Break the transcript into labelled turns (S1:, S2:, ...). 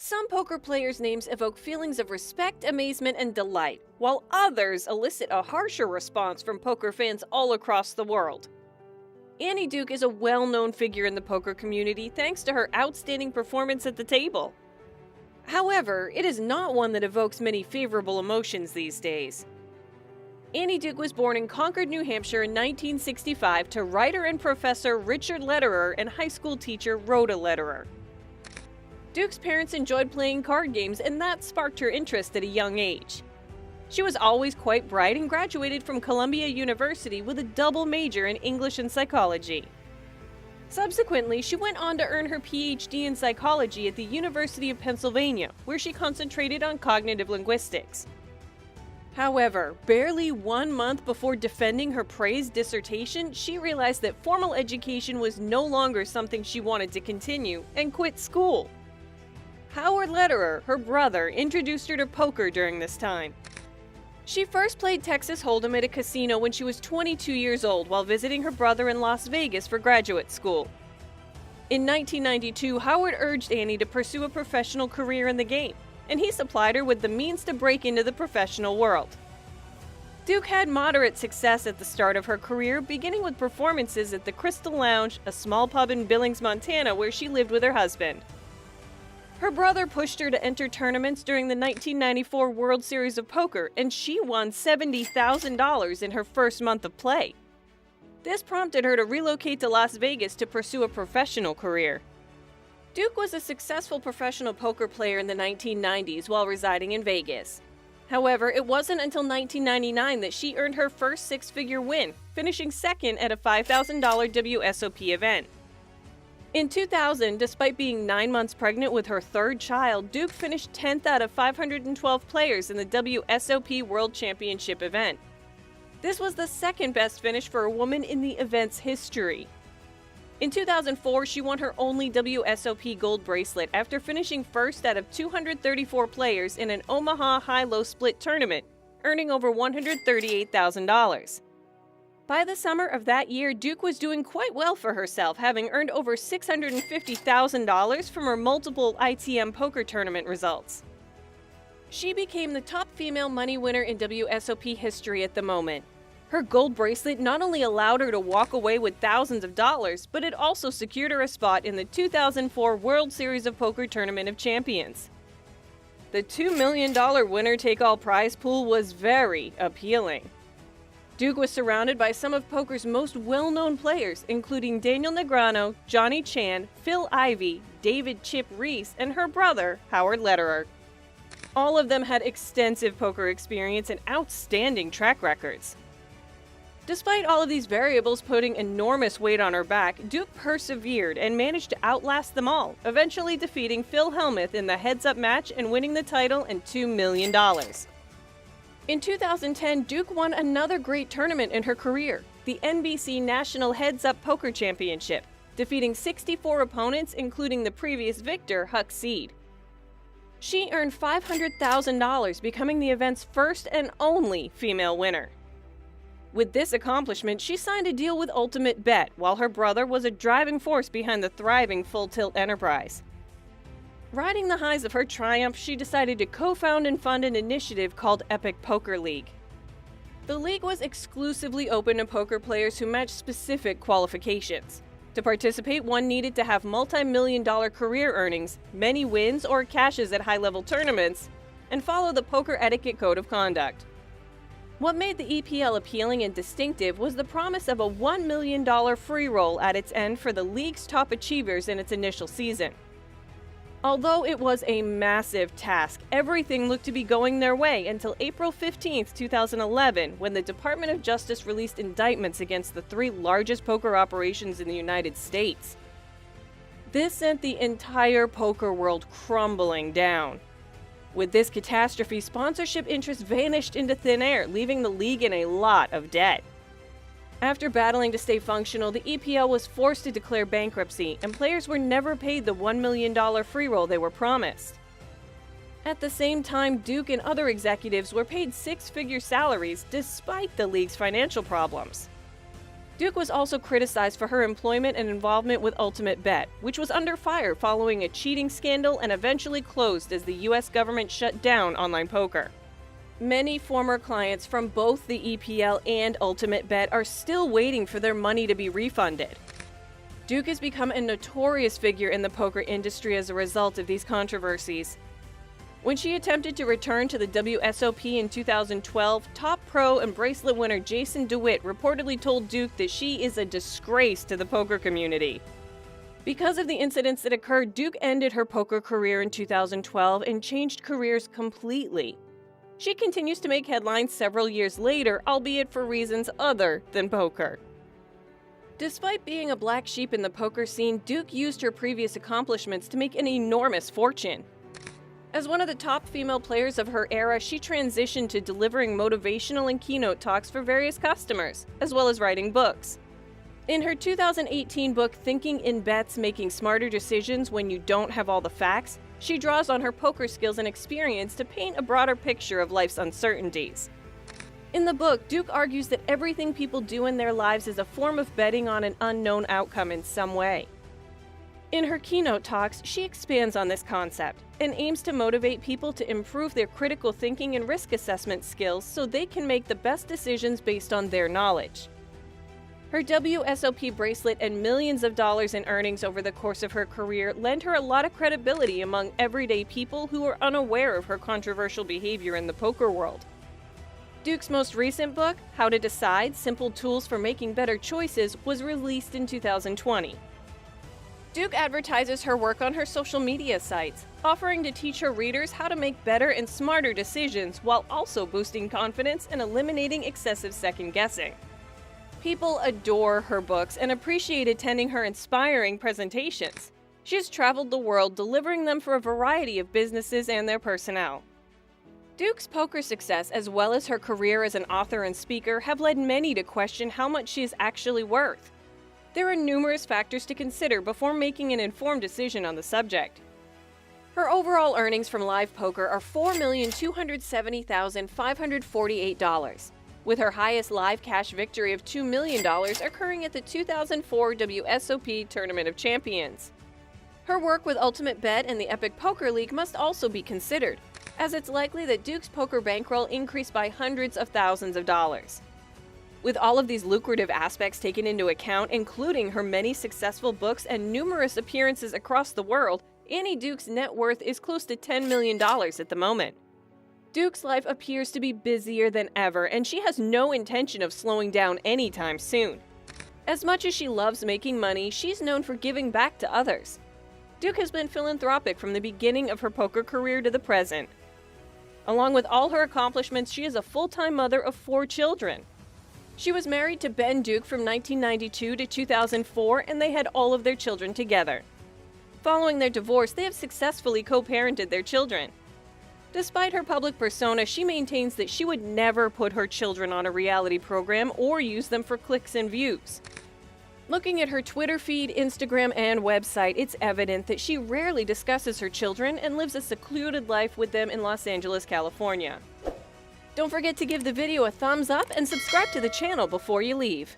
S1: Some poker players' names evoke feelings of respect, amazement, and delight, while others elicit a harsher response from poker fans all across the world. Annie Duke is a well-known figure in the poker community thanks to her outstanding performance at the table. However, it is not one that evokes many favorable emotions these days. Annie Duke was born in Concord, New Hampshire in 1965 to writer and professor Richard Lederer and high school teacher Rhoda Lederer. Duke's parents enjoyed playing card games, and that sparked her interest at a young age. She was always quite bright and graduated from Columbia University with a double major in English and psychology. Subsequently, she went on to earn her PhD in psychology at the University of Pennsylvania, where she concentrated on cognitive linguistics. However, barely 1 month before defending her praised dissertation, she realized that formal education was no longer something she wanted to continue and quit school. Howard Lederer, her brother, introduced her to poker during this time. She first played Texas Hold'em at a casino when she was 22 years old while visiting her brother in Las Vegas for graduate school. In 1992, Howard urged Annie to pursue a professional career in the game, and he supplied her with the means to break into the professional world. Duke had moderate success at the start of her career, beginning with performances at the Crystal Lounge, a small pub in Billings, Montana, where she lived with her husband. Her brother pushed her to enter tournaments during the 1994 World Series of Poker, and she won $70,000 in her first month of play. This prompted her to relocate to Las Vegas to pursue a professional career. Duke was a successful professional poker player in the 1990s while residing in Vegas. However, it wasn't until 1999 that she earned her first six-figure win, finishing second at a $5,000 WSOP event. In 2000, despite being 9 months pregnant with her third child, Duke finished 10th out of 512 players in the WSOP World Championship event. This was the second best finish for a woman in the event's history. In 2004, she won her only WSOP gold bracelet after finishing first out of 234 players in an Omaha high-low split tournament, earning over $138,000. By the summer of that year, Duke was doing quite well for herself, having earned over $650,000 from her multiple ITM poker tournament results. She became the top female money winner in WSOP history at the moment. Her gold bracelet not only allowed her to walk away with thousands of dollars, but it also secured her a spot in the 2004 World Series of Poker Tournament of Champions. The $2 million winner-take-all prize pool was very appealing. Duke was surrounded by some of poker's most well-known players, including Daniel Negreanu, Johnny Chan, Phil Ivey, David "Chip" Reese, and her brother, Howard Lederer. All of them had extensive poker experience and outstanding track records. Despite all of these variables putting enormous weight on her back, Duke persevered and managed to outlast them all, eventually defeating Phil Hellmuth in the heads-up match and winning the title and $2 million. In 2010, Duke won another great tournament in her career, the NBC National Heads-Up Poker Championship, defeating 64 opponents, including the previous victor, Huck Seed. She earned $500,000, becoming the event's first and only female winner. With this accomplishment, she signed a deal with Ultimate Bet, while her brother was a driving force behind the thriving Full Tilt enterprise. Riding the highs of her triumph, she decided to co-found and fund an initiative called Epic Poker League. The league was exclusively open to poker players who matched specific qualifications. To participate, one needed to have multi-million-dollar career earnings, many wins or cashes at high-level tournaments, and follow the Poker Etiquette Code of Conduct. What made the EPL appealing and distinctive was the promise of a $1 million free roll at its end for the league's top achievers in its initial season. Although it was a massive task, everything looked to be going their way until April 15, 2011, when the Department of Justice released indictments against the 3 largest poker operations in the United States. This sent the entire poker world crumbling down. With this catastrophe, sponsorship interests vanished into thin air, leaving the league in a lot of debt. After battling to stay functional, the EPL was forced to declare bankruptcy, and players were never paid the $1 million free roll they were promised. At the same time, Duke and other executives were paid six-figure salaries despite the league's financial problems. Duke was also criticized for her employment and involvement with Ultimate Bet, which was under fire following a cheating scandal and eventually closed as the US government shut down online poker. Many former clients from both the EPL and Ultimate Bet are still waiting for their money to be refunded. Duke has become a notorious figure in the poker industry as a result of these controversies. When she attempted to return to the WSOP in 2012, top pro and bracelet winner Jason DeWitt reportedly told Duke that she is a disgrace to the poker community. Because of the incidents that occurred, Duke ended her poker career in 2012 and changed careers completely. She continues to make headlines several years later, albeit for reasons other than poker. Despite being a black sheep in the poker scene, Duke used her previous accomplishments to make an enormous fortune. As one of the top female players of her era, she transitioned to delivering motivational and keynote talks for various customers, as well as writing books. In her 2018 book, Thinking in Bets: Making Smarter Decisions When You Don't Have All the Facts, she draws on her poker skills and experience to paint a broader picture of life's uncertainties. In the book, Duke argues that everything people do in their lives is a form of betting on an unknown outcome in some way. In her keynote talks, she expands on this concept and aims to motivate people to improve their critical thinking and risk assessment skills so they can make the best decisions based on their knowledge. Her WSOP bracelet and millions of dollars in earnings over the course of her career lend her a lot of credibility among everyday people who are unaware of her controversial behavior in the poker world. Duke's most recent book, How to Decide: Simple Tools for Making Better Choices, was released in 2020. Duke advertises her work on her social media sites, offering to teach her readers how to make better and smarter decisions while also boosting confidence and eliminating excessive second-guessing. People adore her books and appreciate attending her inspiring presentations. She has traveled the world delivering them for a variety of businesses and their personnel. Duke's poker success, as well as her career as an author and speaker, have led many to question how much she is actually worth. There are numerous factors to consider before making an informed decision on the subject. Her overall earnings from live poker are $4,270,548, with her highest live cash victory of $2 million occurring at the 2004 WSOP Tournament of Champions. Her work with Ultimate Bet and the Epic Poker League must also be considered, as it's likely that Duke's poker bankroll increased by hundreds of thousands of dollars. With all of these lucrative aspects taken into account, including her many successful books and numerous appearances across the world, Annie Duke's net worth is close to $10 million at the moment. Duke's life appears to be busier than ever, and she has no intention of slowing down anytime soon. As much as she loves making money, she's known for giving back to others. Duke has been philanthropic from the beginning of her poker career to the present. Along with all her accomplishments, she is a full-time mother of 4 children. She was married to Ben Duke from 1992 to 2004, and they had all of their children together. Following their divorce, they have successfully co-parented their children. Despite her public persona, she maintains that she would never put her children on a reality program or use them for clicks and views. Looking at her Twitter feed, Instagram, and website, it's evident that she rarely discusses her children and lives a secluded life with them in Los Angeles, California. Don't forget to give the video a thumbs up and subscribe to the channel before you leave.